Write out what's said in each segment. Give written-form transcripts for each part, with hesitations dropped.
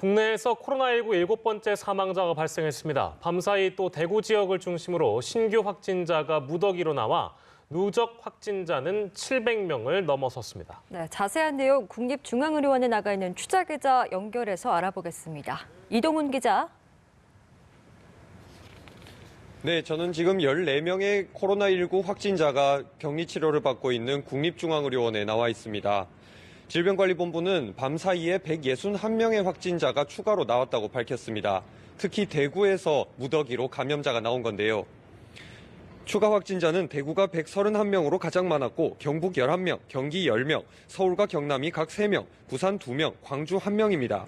국내에서 코로나19 7번째 사망자가 발생했습니다. 밤사이 또 대구 지역을 중심으로 신규 확진자가 무더기로 나와 누적 확진자는 700명을 넘어섰습니다. 네, 자세한 내용 국립중앙의료원에 나가 있는 취재 기자 연결해서 알아보겠습니다. 이동훈 기자. 네, 저는 지금 14명의 코로나19 확진자가 격리 치료를 받고 있는 국립중앙의료원에 나와 있습니다. 질병관리본부는 밤 사이에 161명의 확진자가 추가로 나왔다고 밝혔습니다. 특히 대구에서 무더기로 감염자가 나온 건데요. 추가 확진자는 대구가 131명으로 가장 많았고 경북 11명, 경기 10명, 서울과 경남이 각 3명, 부산 2명, 광주 1명입니다.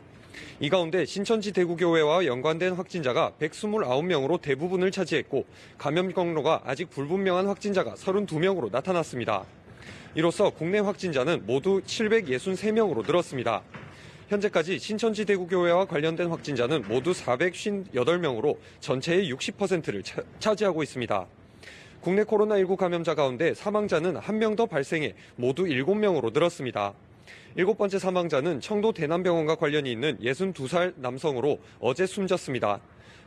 이 가운데 신천지 대구교회와 연관된 확진자가 129명으로 대부분을 차지했고 감염 경로가 아직 불분명한 확진자가 32명으로 나타났습니다. 이로써 국내 확진자는 모두 763명으로 늘었습니다. 현재까지 신천지 대구교회와 관련된 확진자는 모두 458명으로 전체의 60%를 차지하고 있습니다. 국내 코로나19 감염자 가운데 사망자는 1명 더 발생해 모두 7명으로 늘었습니다. 7번째 사망자는 청도 대남병원과 관련이 있는 62살 남성으로 어제 숨졌습니다.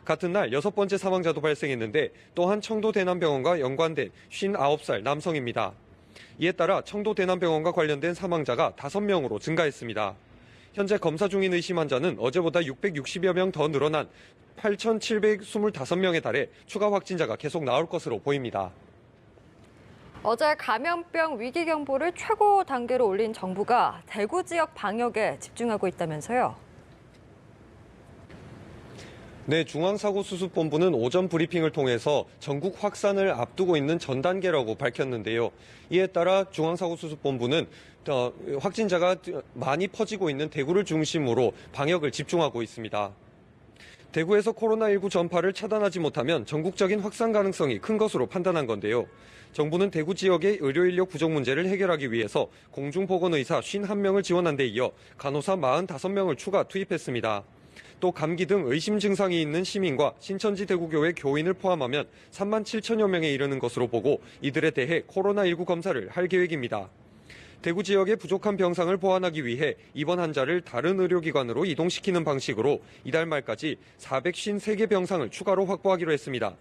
같은 날 6번째 사망자도 발생했는데 또한 청도 대남병원과 연관된 59살 남성입니다. 이에 따라 청도 대남병원과 관련된 사망자가 5명으로 증가했습니다. 현재 검사 중인 의심 환자는 어제보다 660여 명 더 늘어난 8,725명에 달해 추가 확진자가 계속 나올 것으로 보입니다. 어제 감염병 위기 경보를 최고 단계로 올린 정부가 대구 지역 방역에 집중하고 있다면서요? 네, 중앙사고수습본부는 오전 브리핑을 통해서 전국 확산을 앞두고 있는 전 단계라고 밝혔는데요. 이에 따라 중앙사고수습본부는 확진자가 많이 퍼지고 있는 대구를 중심으로 방역을 집중하고 있습니다. 대구에서 코로나19 전파를 차단하지 못하면 전국적인 확산 가능성이 큰 것으로 판단한 건데요. 정부는 대구 지역의 의료 인력 부족 문제를 해결하기 위해서 공중보건의사 51명을 지원한 데 이어 간호사 45명을 추가 투입했습니다. 또 감기 등 의심 증상이 있는 시민과 신천지 대구교회 교인을 포함하면 3만 7천여 명에 이르는 것으로 보고 이들에 대해 코로나19 검사를 할 계획입니다. 대구 지역의 부족한 병상을 보완하기 위해 입원 환자를 다른 의료기관으로 이동시키는 방식으로 이달 말까지 453개 병상을 추가로 확보하기로 했습니다.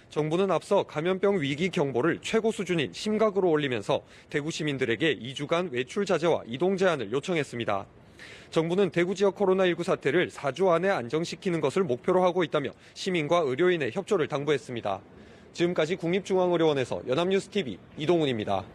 정부는 앞서 감염병 위기 경보를 최고 수준인 심각으로 올리면서 대구 시민들에게 2주간 외출 자제와 이동 제한을 요청했습니다. 정부는 대구 지역 코로나19 사태를 4주 안에 안정시키는 것을 목표로 하고 있다며 시민과 의료인의 협조를 당부했습니다. 지금까지 국립중앙의료원에서 연합뉴스TV 이동훈입니다.